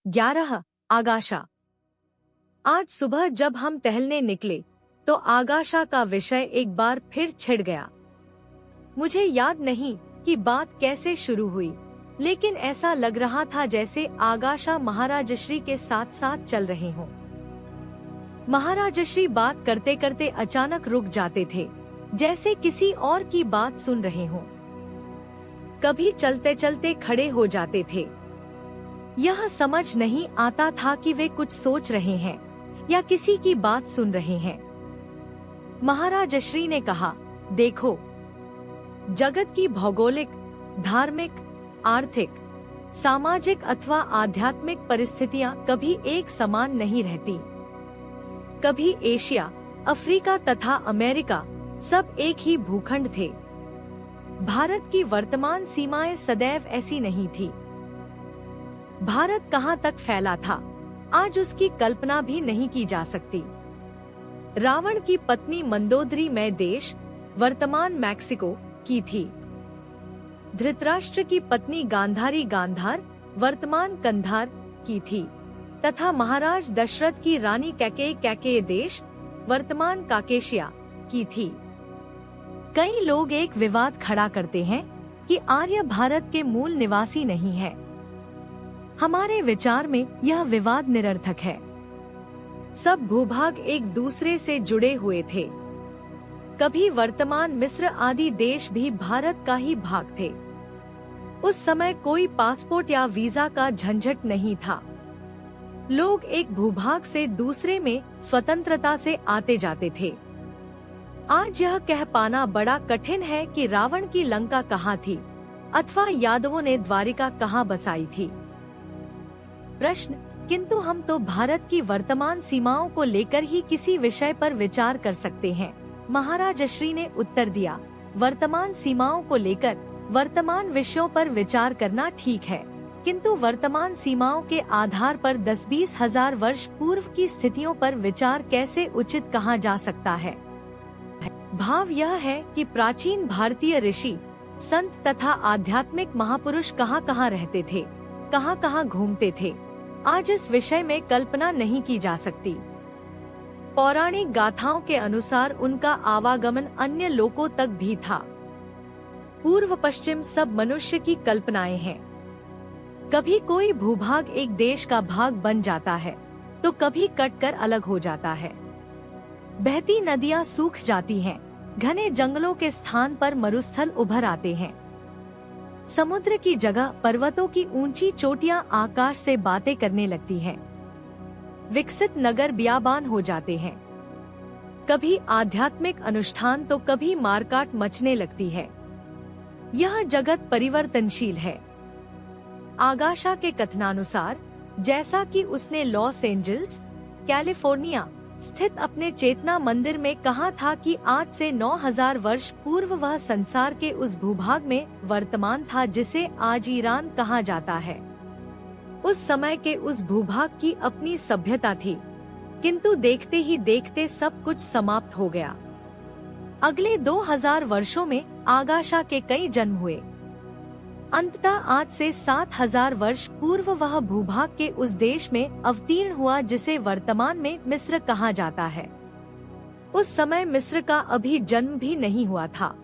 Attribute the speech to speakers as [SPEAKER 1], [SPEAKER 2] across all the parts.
[SPEAKER 1] 11 आगाशा। आज सुबह जब हम टहलने निकले तो आगाशा का विषय एक बार फिर छिड़ गया। मुझे याद नहीं कि बात कैसे शुरू हुई, लेकिन ऐसा लग रहा था जैसे आगाशा महाराजश्री के साथ साथ चल रहे हों। महाराजश्री बात करते करते अचानक रुक जाते थे, जैसे किसी और की बात सुन रहे हों। कभी चलते चलते खड़े हो जाते थे। यह समझ नहीं आता था कि वे कुछ सोच रहे हैं या किसी की बात सुन रहे हैं। महाराजश्री ने कहा, देखो, जगत की भौगोलिक, धार्मिक, आर्थिक, सामाजिक अथवा आध्यात्मिक परिस्थितियां कभी एक समान नहीं रहती। कभी एशिया, अफ्रीका तथा अमेरिका सब एक ही भूखंड थे। भारत की वर्तमान सीमाएं सदैव ऐसी नहीं थी। भारत कहां तक फैला था, आज उसकी कल्पना भी नहीं की जा सकती। रावण की पत्नी मंदोदरी में देश, वर्तमान मैक्सिको, की थी। धृतराष्ट्र की पत्नी गांधारी गांधार, वर्तमान कंधार, की थी तथा महाराज दशरथ की रानी कैकेयी देश, वर्तमान काकेशिया, की थी। कई लोग एक विवाद खड़ा करते हैं कि आर्य भारत के मूल निवासी नहीं है। हमारे विचार में यह विवाद निरर्थक है। सब भूभाग एक दूसरे से जुड़े हुए थे। कभी वर्तमान मिस्र आदि देश भी भारत का ही भाग थे। उस समय कोई पासपोर्ट या वीजा का झंझट नहीं था। लोग एक भूभाग से दूसरे में स्वतंत्रता से आते जाते थे। आज यह कह पाना बड़ा कठिन है कि रावण की लंका कहाँ थी अथवा यादवों ने द्वारिका कहाँ बसाई थी। प्रश्न, किंतु हम तो भारत की वर्तमान सीमाओं को लेकर ही किसी विषय पर विचार कर सकते हैं। महाराजश्री ने उत्तर दिया, वर्तमान सीमाओं को लेकर वर्तमान विषयों पर विचार करना ठीक है, किंतु वर्तमान सीमाओं के आधार पर 10-20 हजार वर्ष पूर्व की स्थितियों पर विचार कैसे उचित कहा जा सकता है। भाव यह है कि प्राचीन भारतीय ऋषि, संत तथा आध्यात्मिक महापुरुष कहाँ कहाँ रहते थे, कहाँ कहाँ घूमते थे, आज इस विषय में कल्पना नहीं की जा सकती। पौराणिक गाथाओं के अनुसार उनका आवागमन अन्य लोकों तक भी था। पूर्व पश्चिम सब मनुष्य की कल्पनाएं हैं। कभी कोई भूभाग एक देश का भाग बन जाता है तो कभी कटकर अलग हो जाता है। बहती नदियां सूख जाती हैं, घने जंगलों के स्थान पर मरुस्थल उभर आते हैं। समुद्र की जगह पर्वतों की ऊंची चोटियां आकाश से बातें करने लगती हैं। विकसित नगर बियाबान हो जाते हैं। कभी आध्यात्मिक अनुष्ठान तो कभी मारकाट मचने लगती है। यह जगत परिवर्तनशील है। आगाशा के कथनानुसार, जैसा कि उसने लॉस एंजल्स, कैलिफोर्निया स्थित अपने चेतना मंदिर में कहा था कि आज से 9000 वर्ष पूर्व वह संसार के उस भूभाग में वर्तमान था जिसे आज ईरान कहा जाता है। उस समय के उस भूभाग की अपनी सभ्यता थी, किंतु देखते ही देखते सब कुछ समाप्त हो गया। अगले 2000 वर्षों में आगाशा के कई जन्म हुए। अंततः आज से 7000 वर्ष पूर्व वह भूभाग के उस देश में अवतीर्ण हुआ जिसे वर्तमान में मिस्र कहा जाता है। उस समय मिस्र का अभी जन्म भी नहीं हुआ था।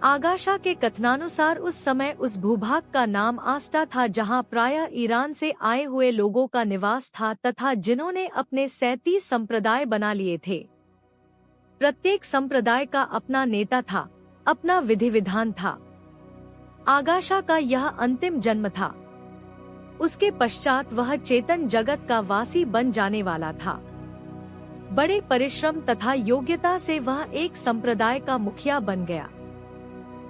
[SPEAKER 1] आगाशा के कथनानुसार उस समय उस भूभाग का नाम आस्टा था, जहां प्रायः ईरान से आए हुए लोगों का निवास था तथा जिन्होंने अपने 37 संप्रदाय बना लिए थे। प्रत्येक संप्रदाय का अपना नेता था, अपना विधि विधान था। आगाशा का यह अंतिम जन्म था। उसके पश्चात वह चेतन जगत का वासी बन जाने वाला था। बड़े परिश्रम तथा योग्यता से वह एक संप्रदाय का मुखिया बन गया।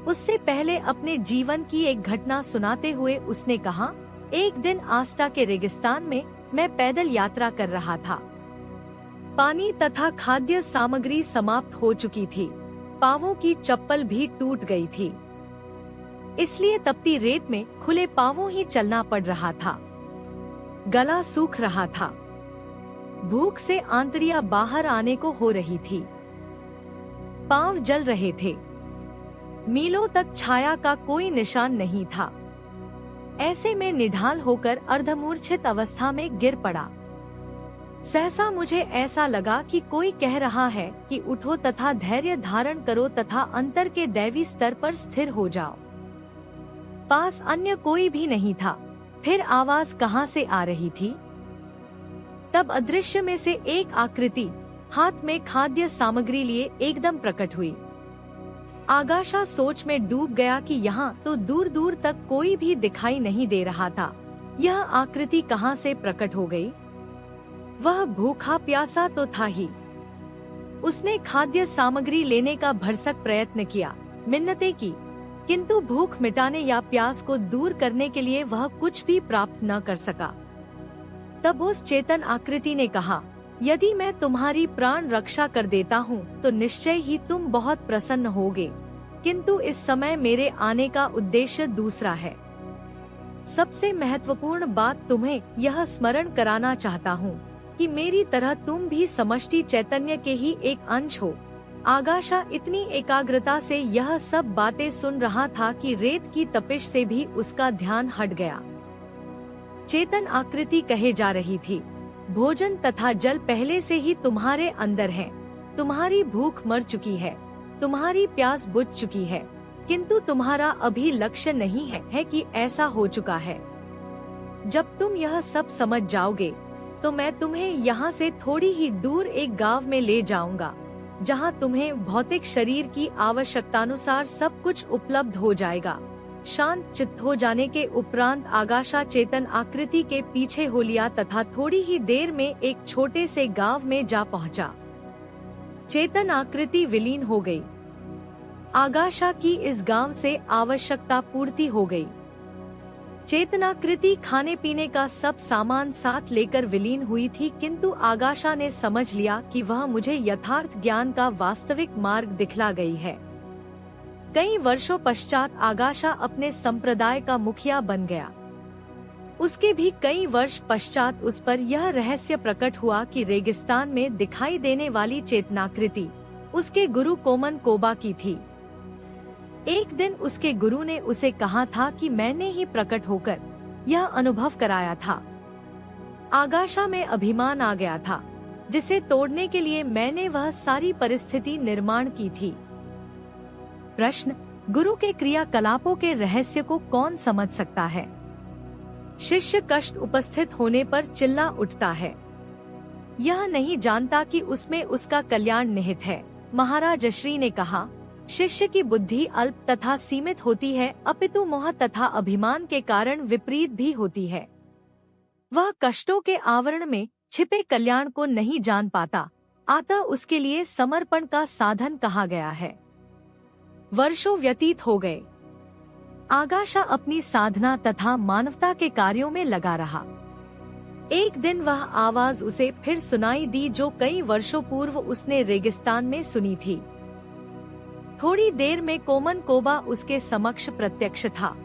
[SPEAKER 1] उससे पहले अपने जीवन की एक घटना सुनाते हुए उसने कहा, एक दिन आस्टा के रेगिस्तान में मैं पैदल यात्रा कर रहा था। पानी तथा खाद्य सामग्री समाप्त हो चुकी थी। पांवों की चप्पल भी टूट गई थी, इसलिए तपती रेत में खुले पांवों ही चलना पड़ रहा था। गला सूख रहा था। भूख से आंतड़ियां बाहर आने को हो रही थी। पांव जल रहे थे। मीलों तक छाया का कोई निशान नहीं था। ऐसे में निढाल होकर अर्धमूर्छित अवस्था में गिर पड़ा। सहसा मुझे ऐसा लगा कि कोई कह रहा है कि उठो तथा धैर्य धारण करो तथा अंतर के दैवी स्तर पर स्थिर हो जाओ। पास अन्य कोई भी नहीं था। फिर आवाज कहाँ से आ रही थी? तब अदृश्य में से एक आकृति हाथ में खाद्य सामग्री लिए एकदम प्रकट हुई। आगाशा सोच में डूब गया कि यहाँ तो दूर दूर तक कोई भी दिखाई नहीं दे रहा था। यह आकृति कहाँ से प्रकट हो गई? वह भूखा प्यासा तो था ही। उसने खाद्य सामग्री लेने का भरसक प्रयत्न किया, मिन्नतें की, किंतु भूख मिटाने या प्यास को दूर करने के लिए वह कुछ भी प्राप्त न कर सका। तब उस चेतन आकृति ने कहा, यदि मैं तुम्हारी प्राण रक्षा कर देता हूँ तो निश्चय ही तुम बहुत प्रसन्न होगे, किंतु इस समय मेरे आने का उद्देश्य दूसरा है। सबसे महत्वपूर्ण बात तुम्हें यह स्मरण कराना चाहता हूँ कि मेरी तरह तुम भी समष्टि चैतन्य के ही एक अंश हो। आगाशा इतनी एकाग्रता से यह सब बातें सुन रहा था कि रेत की तपिश से भी उसका ध्यान हट गया। चेतन आकृति कहे जा रही थी, भोजन तथा जल पहले से ही तुम्हारे अंदर है। तुम्हारी भूख मर चुकी है, तुम्हारी प्यास बुझ चुकी है, किंतु तुम्हारा अभी लक्ष्य नहीं है कि ऐसा हो चुका है। जब तुम यह सब समझ जाओगे तो मैं तुम्हें यहाँ से थोड़ी ही दूर एक गांव में ले जाऊंगा, जहाँ तुम्हें भौतिक शरीर की आवश्यकतानुसार सब कुछ उपलब्ध हो जाएगा। शांत चित्त हो जाने के उपरांत आगाशा चेतन आकृति के पीछे हो लिया तथा थोड़ी ही देर में एक छोटे से गांव में जा पहुंचा। चेतन आकृति विलीन हो गई। आगाशा की इस गांव से आवश्यकता पूर्ति हो गई। चेतनाकृति खाने पीने का सब सामान साथ लेकर विलीन हुई थी, किंतु आगाशा ने समझ लिया कि वह मुझे यथार्थ ज्ञान का वास्तविक मार्ग दिखला गई है। कई वर्षों पश्चात आगाशा अपने संप्रदाय का मुखिया बन गया। उसके भी कई वर्ष पश्चात उस पर यह रहस्य प्रकट हुआ कि रेगिस्तान में दिखाई देने वाली चेतनाकृति उसके गुरु कोमन कोबा की थी। एक दिन उसके गुरु ने उसे कहा था कि मैंने ही प्रकट होकर यह अनुभव कराया था। आगाशा में अभिमान आ गया था, जिसे तोड़ने के लिए मैंने वह सारी परिस्थिति निर्माण की थी। प्रश्न, गुरु के क्रियाकलापों के रहस्य को कौन समझ सकता है? शिष्य कष्ट उपस्थित होने पर चिल्ला उठता है। यह नहीं जानता कि उसमें उसका कल्याण निहित है। महाराज श्री ने कहा, शिष्य की बुद्धि अल्प तथा सीमित होती है, अपितु मोह तथा अभिमान के कारण विपरीत भी होती है। वह कष्टों के आवरण में छिपे कल्याण को नहीं जान पाता, अतः उसके लिए समर्पण का साधन कहा गया है। वर्षों व्यतीत हो गए। आगाशा अपनी साधना तथा मानवता के कार्यों में लगा रहा। एक दिन वह आवाज उसे फिर सुनाई दी जो कई वर्षों पूर्व उसने रेगिस्तान में सुनी थी। थोड़ी देर में कोमन कोबा उसके समक्ष प्रत्यक्ष था।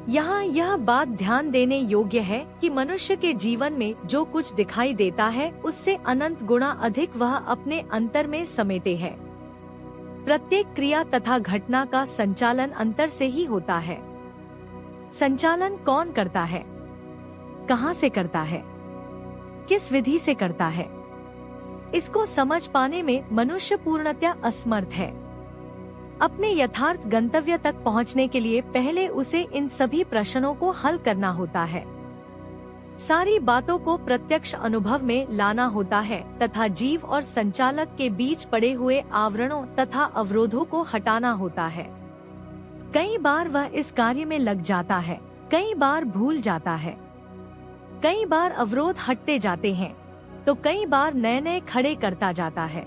[SPEAKER 1] यहाँ यह बात ध्यान देने योग्य है कि मनुष्य के जीवन में जो कुछ दिखाई देता है उससे अनंत गुणा अधिक वह अपने अंतर में समेटे है। प्रत्येक क्रिया तथा घटना का संचालन अंतर से ही होता है। संचालन कौन करता है, कहाँ से करता है, किस विधि से करता है, इसको समझ पाने में मनुष्य पूर्णतया असमर्थ है। अपने यथार्थ गंतव्य तक पहुँचने के लिए पहले उसे इन सभी प्रश्नों को हल करना होता है। सारी बातों को प्रत्यक्ष अनुभव में लाना होता है तथा जीव और संचालक के बीच पड़े हुए आवरणों तथा अवरोधों को हटाना होता है। कई बार वह इस कार्य में लग जाता है, कई बार भूल जाता है। कई बार अवरोध हटते जाते हैं तो कई बार नए नए खड़े करता जाता है।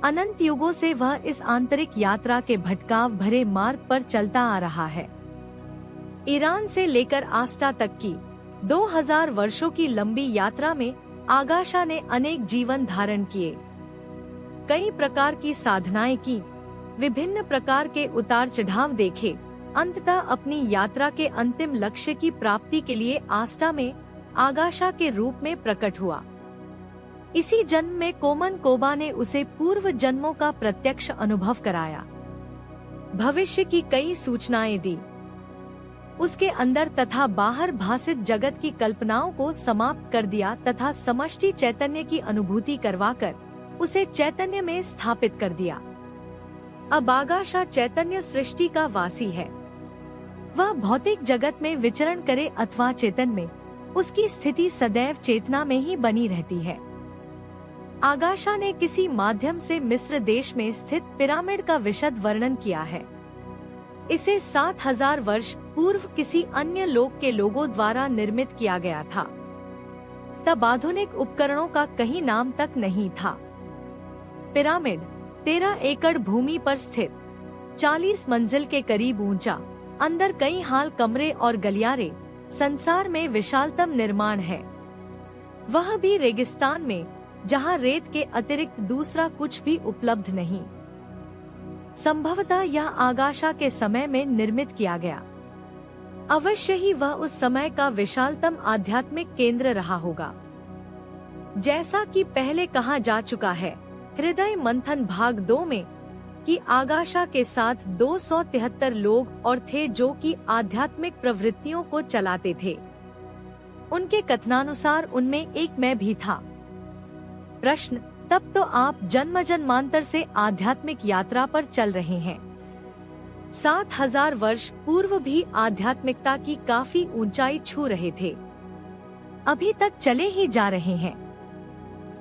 [SPEAKER 1] अनंत युगों से वह इस आंतरिक यात्रा के भटकाव भरे मार्ग पर चलता आ रहा है। ईरान से लेकर आस्टा तक की 2000 वर्षों की लंबी यात्रा में आगाशा ने अनेक जीवन धारण किए, कई प्रकार की साधनाएं की, विभिन्न प्रकार के उतार चढ़ाव देखे। अंततः अपनी यात्रा के अंतिम लक्ष्य की प्राप्ति के लिए आस्टा में आगाशा के रूप में प्रकट हुआ। इसी जन्म में कोमन कोबा ने उसे पूर्व जन्मों का प्रत्यक्ष अनुभव कराया, भविष्य की कई सूचनाएं दी। उसके अंदर तथा बाहर भासित जगत की कल्पनाओं को समाप्त कर दिया तथा समष्टि चैतन्य की अनुभूति करवाकर उसे चैतन्य में स्थापित कर दिया। अब आगाशा चैतन्य सृष्टि का वासी है। वह भौतिक जगत में विचरण करे अथवा चेतन में, उसकी स्थिति सदैव चेतना में ही बनी रहती है। आगाशा ने किसी माध्यम से मिस्र देश में स्थित पिरामिड का विशद वर्णन किया है। इसे 7000 वर्ष पूर्व किसी अन्य लोक के लोगों द्वारा निर्मित किया गया था। तब आधुनिक उपकरणों का कहीं नाम तक नहीं था। पिरामिड 13 एकड़ भूमि पर स्थित, 40 मंजिल के करीब ऊंचा, अंदर कई हाल कमरे और गलियारे, संसार में विशालतम निर्माण है। वह भी रेगिस्तान में, जहां रेत के अतिरिक्त दूसरा कुछ भी उपलब्ध नहीं। संभवतः यह आगाशा के समय में निर्मित किया गया। अवश्य ही वह उस समय का विशालतम आध्यात्मिक केंद्र रहा होगा। जैसा कि पहले कहा जा चुका है, हृदय मंथन भाग 2 में, कि आगाशा के साथ 273 लोग और थे जो कि आध्यात्मिक प्रवृत्तियों को चलाते थे। उनके कथनानुसार उनमें एक मैं भी था। प्रश्न: तब तो आप जन्म जन्मांतर से आध्यात्मिक यात्रा पर चल रहे हैं। 7000 वर्ष पूर्व भी आध्यात्मिकता की काफी ऊंचाई छू रहे थे। अभी तक चले ही जा रहे हैं।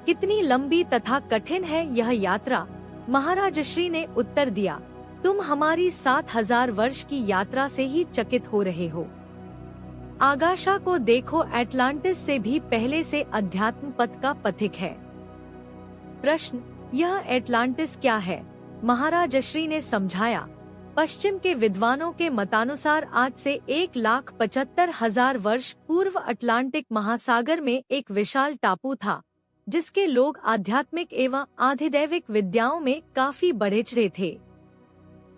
[SPEAKER 1] कितनी लंबी तथा कठिन है यह यात्रा। महाराज श्री ने उत्तर दिया, तुम हमारी 7000 वर्ष की यात्रा से ही चकित हो रहे हो। आगाशा को देखो, एटलांटिस से भी पहले से अध्यात्म पथ का पथिक है। प्रश्न: यह एटलांटिस क्या है? महाराज श्री ने समझाया, पश्चिम के विद्वानों के मतानुसार आज से 1,75,000 वर्ष पूर्व अटलांटिक महासागर में एक विशाल टापू था, जिसके लोग आध्यात्मिक एवं आधिदैविक विद्याओं में काफी बढ़े थे।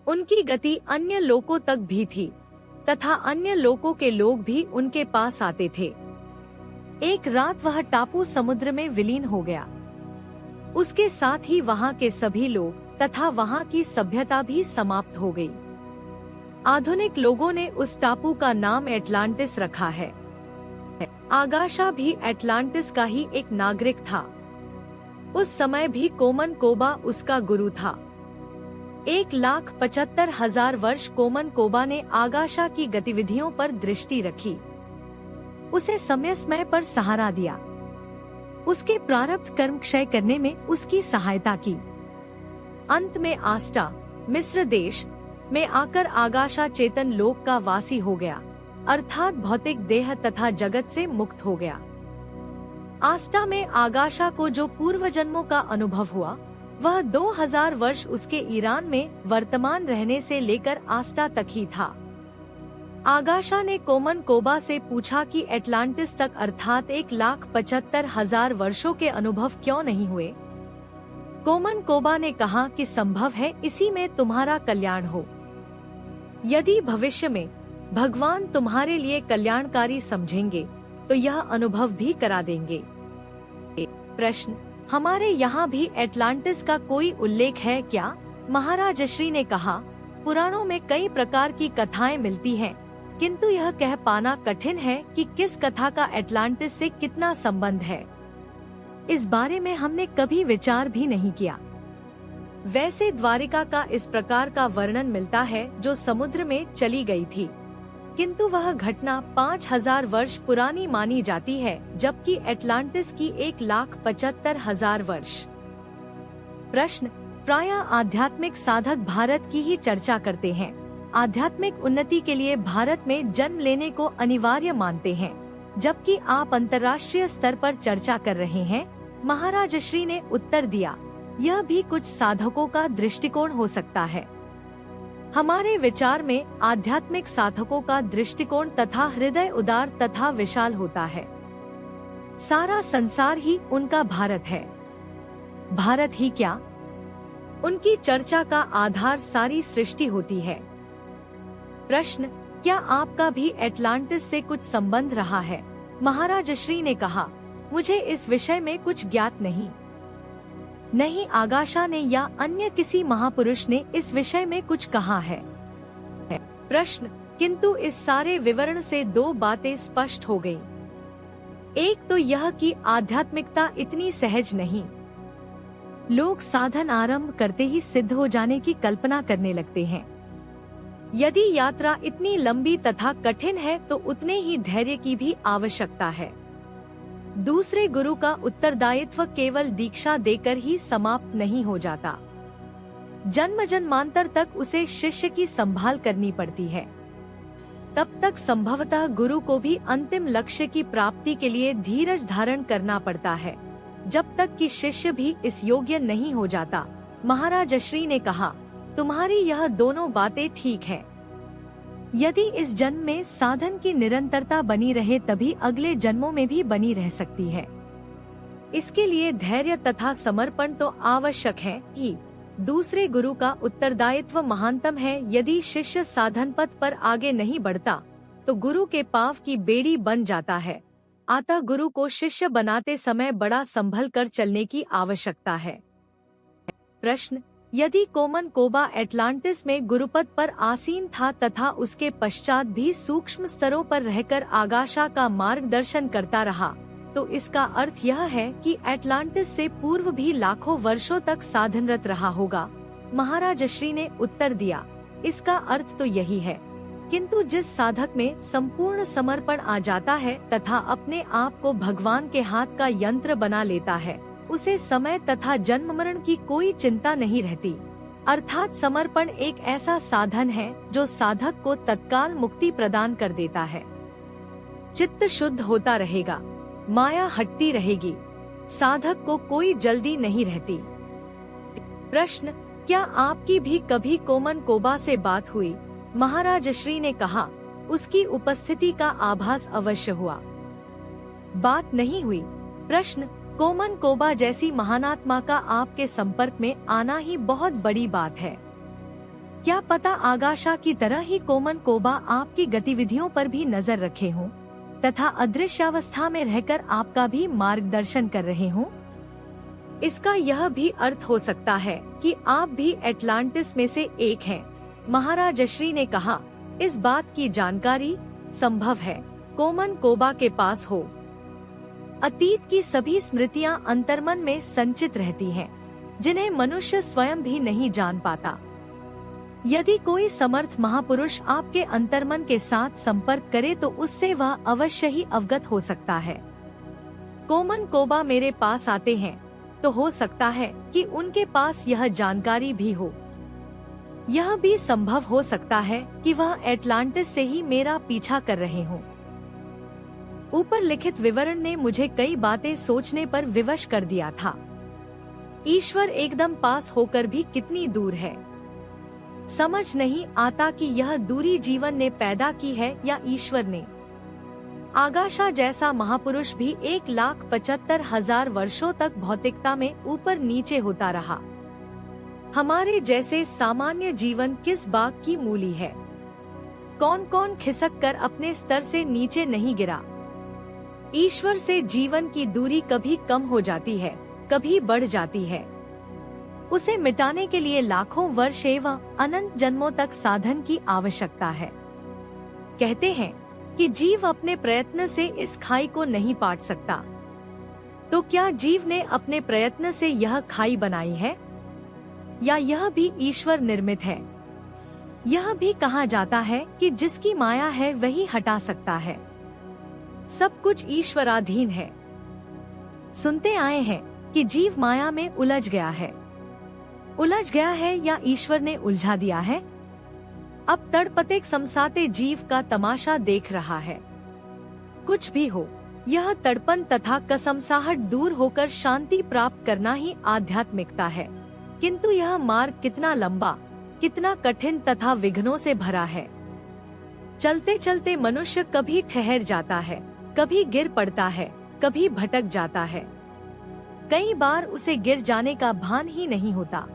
[SPEAKER 1] उनकी गति अन्य लोकों तक भी थी तथा अन्य लोकों के लोग भी उनके पास आते थे। एक रात वह टापू समुद्र में विलीन हो गया। उसके साथ ही वहाँ के सभी लोग तथा वहाँ की सभ्यता भी समाप्त हो गई। आधुनिक लोगों ने उस टापू का नाम एटलांटिस रखा है। आगाशा भी एटलांटिस का ही एक नागरिक था। उस समय भी कोमन कोबा उसका गुरु था। 1,75,000 वर्ष कोमन कोबा ने आगाशा की गतिविधियों पर दृष्टि रखी, उसे समय समय पर सहारा दिया, उसके प्रारब्ध कर्म क्षय करने में उसकी सहायता की। अंत में आस्टा, मिस्र देश में आकर आगाशा चेतन लोक का वासी हो गया, अर्थात भौतिक देह तथा जगत से मुक्त हो गया। आस्टा में आगाशा को जो पूर्व जन्मों का अनुभव हुआ, वह 2000 वर्ष उसके ईरान में वर्तमान रहने से लेकर आस्टा तक ही था। आगाशा ने कोमन कोबा से पूछा कि एटलांटिस तक अर्थात 1,75,000 वर्षों के अनुभव क्यों नहीं हुए। कोमन कोबा ने कहा कि संभव है इसी में तुम्हारा कल्याण हो। यदि भविष्य में भगवान तुम्हारे लिए कल्याणकारी समझेंगे तो यह अनुभव भी करा देंगे। प्रश्न: हमारे यहाँ भी एटलांटिस का कोई उल्लेख है क्या? महाराज श्री ने कहा, पुराणों में कई प्रकार की कथाएं मिलती हैं, किंतु यह कह पाना कठिन है कि किस कथा का एटलांटिस से कितना संबंध है। इस बारे में हमने कभी विचार भी नहीं किया। वैसे द्वारिका का इस प्रकार का वर्णन मिलता है जो समुद्र में चली गई थी, किंतु वह घटना 5000 वर्ष पुरानी मानी जाती है, जबकि एटलांटिस की 1,75,000 वर्ष। प्रश्न: प्रायः आध्यात्मिक साधक भारत की ही चर्चा करते हैं, आध्यात्मिक उन्नति के लिए भारत में जन्म लेने को अनिवार्य मानते हैं, जबकि आप अंतर्राष्ट्रीय स्तर पर चर्चा कर रहे हैं। महाराज श्री ने उत्तर दिया, यह भी कुछ साधकों का दृष्टिकोण हो सकता है। हमारे विचार में आध्यात्मिक साधकों का दृष्टिकोण तथा हृदय उदार तथा विशाल होता है। सारा संसार ही उनका भारत है। भारत ही क्या, उनकी चर्चा का आधार सारी सृष्टि होती है। प्रश्न: क्या आपका भी एटलांटिस से कुछ संबंध रहा है? महाराज श्री ने कहा, मुझे इस विषय में कुछ ज्ञात नहीं। नहीं आगाशा ने या अन्य किसी महापुरुष ने इस विषय में कुछ कहा है। प्रश्न: किंतु इस सारे विवरण से दो बातें स्पष्ट हो गई। एक तो यह कि आध्यात्मिकता इतनी सहज नहीं। लोग साधन आरंभ करते ही सिद्ध हो जाने की कल्पना करने लगते हैं। यदि यात्रा इतनी लंबी तथा कठिन है तो उतने ही धैर्य की भी आवश्यकता है। दूसरे गुरु का उत्तरदायित्व केवल दीक्षा देकर ही समाप्त नहीं हो जाता। जन्म जन्मांतर तक उसे शिष्य की संभाल करनी पड़ती है। तब तक संभवतः गुरु को भी अंतिम लक्ष्य की प्राप्ति के लिए धीरज धारण करना पड़ता है, जब तक कि शिष्य भी इस योग्य नहीं हो जाता। महाराज श्री ने कहा, तुम्हारी यह दोनों बातें ठीक है। यदि इस जन्म में साधन की निरंतरता बनी रहे तभी अगले जन्मों में भी बनी रह सकती है। इसके लिए धैर्य तथा समर्पण तो आवश्यक है ही। दूसरे गुरु का उत्तरदायित्व महानतम है। यदि शिष्य साधन पथ पर आगे नहीं बढ़ता तो गुरु के पांव की बेड़ी बन जाता है। अतः गुरु को शिष्य बनाते समय बड़ा संभल कर चलने की आवश्यकता है। प्रश्न, यदि कोमन कोबा एटलांटिस में गुरुपद पर आसीन था तथा उसके पश्चात भी सूक्ष्म स्तरों पर रहकर आगाशा का मार्गदर्शन करता रहा, तो इसका अर्थ यह है कि एटलांटिस से पूर्व भी लाखों वर्षों तक साधनरत रहा होगा। महाराज श्री ने उत्तर दिया, इसका अर्थ तो यही है, किंतु जिस साधक में संपूर्ण समर्पण आ जाता है तथा अपने आप को भगवान के हाथ का यंत्र बना लेता है, उसे समय तथा जन्म मरण की कोई चिंता नहीं रहती। अर्थात समर्पण एक ऐसा साधन है जो साधक को तत्काल मुक्ति प्रदान कर देता है। चित्त शुद्ध होता रहेगा, माया हटती रहेगी, साधक को कोई जल्दी नहीं रहती। प्रश्न, क्या आपकी भी कभी कोमन कोबा से बात हुई? महाराज श्री ने कहा, उसकी उपस्थिति का आभास अवश्य हुआ, बात नहीं हुई। प्रश्न, कोमन कोबा जैसी महानात्मा का आपके संपर्क में आना ही बहुत बड़ी बात है। क्या पता आगाशा की तरह ही कोमन कोबा आपकी गतिविधियों पर भी नजर रखे हों तथा अदृश्यावस्था में रहकर आपका भी मार्गदर्शन कर रहे हों। इसका यह भी अर्थ हो सकता है कि आप भी एटलांटिस में से एक हैं। महाराज श्री ने कहा, इस बात की जानकारी संभव है कोमन कोबा के पास हो। अतीत की सभी स्मृतियां अंतर्मन में संचित रहती हैं, जिन्हें मनुष्य स्वयं भी नहीं जान पाता। यदि कोई समर्थ महापुरुष आपके अंतर्मन के साथ संपर्क करे तो उससे वह अवश्य ही अवगत हो सकता है। कोमन कोबा मेरे पास आते हैं तो हो सकता है कि उनके पास यह जानकारी भी हो। यह भी संभव हो सकता है कि वह एटलांटिस से ही मेरा पीछा कर रहे हों। ऊपर लिखित विवरण ने मुझे कई बातें सोचने पर विवश कर दिया था। ईश्वर एकदम पास होकर भी कितनी दूर है, समझ नहीं आता कि यह दूरी जीवन ने पैदा की है या ईश्वर ने। आगाशा जैसा महापुरुष भी 1,75,000 वर्षों तक भौतिकता में ऊपर नीचे होता रहा। हमारे जैसे सामान्य जीवन किस बाग की मूली है। कौन कौन खिसक कर अपने स्तर से नीचे नहीं गिरा। ईश्वर से जीवन की दूरी कभी कम हो जाती है, कभी बढ़ जाती है। उसे मिटाने के लिए लाखों वर्ष एवं अनंत जन्मों तक साधन की आवश्यकता है। कहते हैं कि जीव अपने प्रयत्न से इस खाई को नहीं पाट सकता, तो क्या जीव ने अपने प्रयत्न से यह खाई बनाई है या यह भी ईश्वर निर्मित है? यह भी कहा जाता है कि जिसकी माया है वही हटा सकता है। सब कुछ ईश्वराधीन है। सुनते आए हैं कि जीव माया में उलझ गया है या ईश्वर ने उलझा दिया है। अब तड़पते समसाते जीव का तमाशा देख रहा है। कुछ भी हो, यह तड़पन तथा कसमसाहट दूर होकर शांति प्राप्त करना ही आध्यात्मिकता है। किंतु यह मार्ग कितना लंबा, कितना कठिन तथा विघ्नों से भरा है। चलते चलते मनुष्य कभी ठहर जाता है, कभी गिर पड़ता है, कभी भटक जाता है। कई बार उसे गिर जाने का भान ही नहीं होता।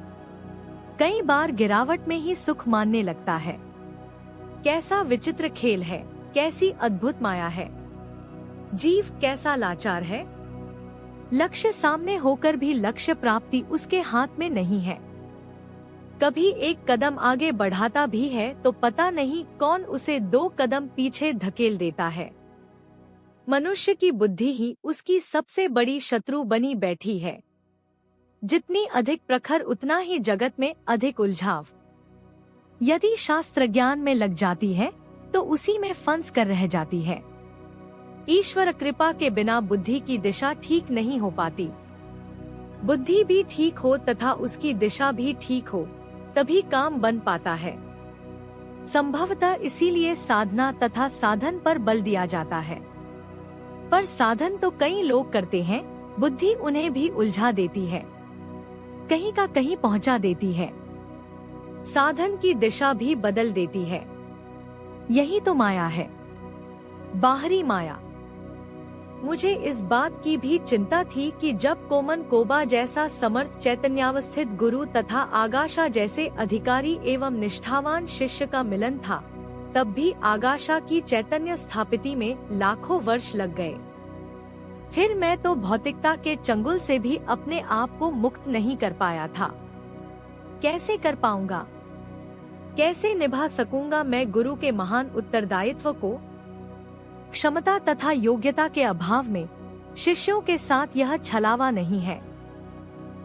[SPEAKER 1] कई बार गिरावट में ही सुख मानने लगता है। कैसा विचित्र खेल है, कैसी अद्भुत माया है। जीव कैसा लाचार है। लक्ष्य सामने होकर भी लक्ष्य प्राप्ति उसके हाथ में नहीं है। कभी एक कदम आगे बढ़ाता भी है तो पता नहीं कौन उसे 2 कदम पीछे धकेल देता है। मनुष्य की बुद्धि ही उसकी सबसे बड़ी शत्रु बनी बैठी है। जितनी अधिक प्रखर उतना ही जगत में अधिक उलझाव। यदि शास्त्र ज्ञान में लग जाती है तो उसी में फंस कर रह जाती है। ईश्वर कृपा के बिना बुद्धि की दिशा ठीक नहीं हो पाती। बुद्धि भी ठीक हो तथा उसकी दिशा भी ठीक हो तभी काम बन पाता है। संभवतः इसीलिए साधना तथा साधन पर बल दिया जाता है। पर साधन तो कई लोग करते हैं, बुद्धि उन्हें भी उलझा देती है, कहीं का कहीं पहुंचा देती है, साधन की दिशा भी बदल देती है। यही तो माया है, बाहरी माया। मुझे इस बात की भी चिंता थी कि जब कोमन कोबा जैसा समर्थ चैतन्यावस्थित गुरु तथा आगाशा जैसे अधिकारी एवं निष्ठावान शिष्य का मिलन था, तब भी आगाशा की चैतन्य स्थापिति में लाखों वर्ष लग गए। फिर मैं तो भौतिकता के चंगुल से भी अपने आप को मुक्त नहीं कर पाया था। कैसे कर पाऊंगा, कैसे निभा सकूंगा मैं गुरु के महान उत्तरदायित्व को? क्षमता तथा योग्यता के अभाव में शिष्यों के साथ यह छलावा नहीं है।